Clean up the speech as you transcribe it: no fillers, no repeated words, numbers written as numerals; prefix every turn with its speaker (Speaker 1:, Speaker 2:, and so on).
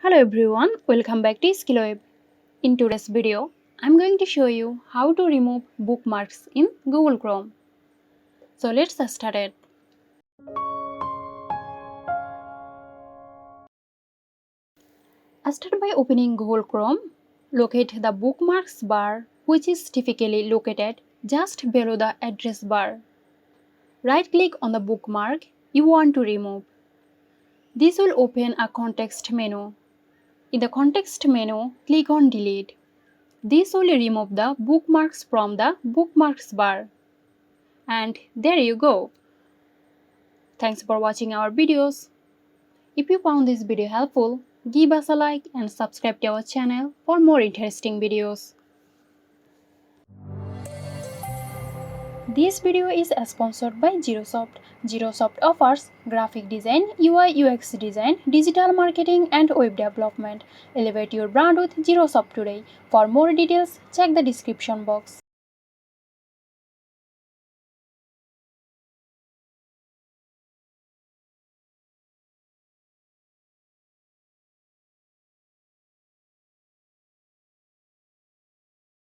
Speaker 1: Hello everyone, welcome back to Skillweb. In today's video, I'm going to show you how to remove bookmarks in Google Chrome. So let's start it. Start by opening Google Chrome. Locate the Bookmarks bar, which is typically located just below the address bar. Right-click on the bookmark you want to remove. This will open a context menu. In the context menu, click on Delete. This will remove the bookmarks from the Bookmarks bar. And there you go. Thanks for watching our videos. If you found this video helpful, give us a like and subscribe to our channel for more interesting videos. This video is sponsored by Xirosoft. Xirosoft offers graphic design, UI UX design, digital marketing and web development. Elevate your brand with Xirosoft today. For more details, check the description box.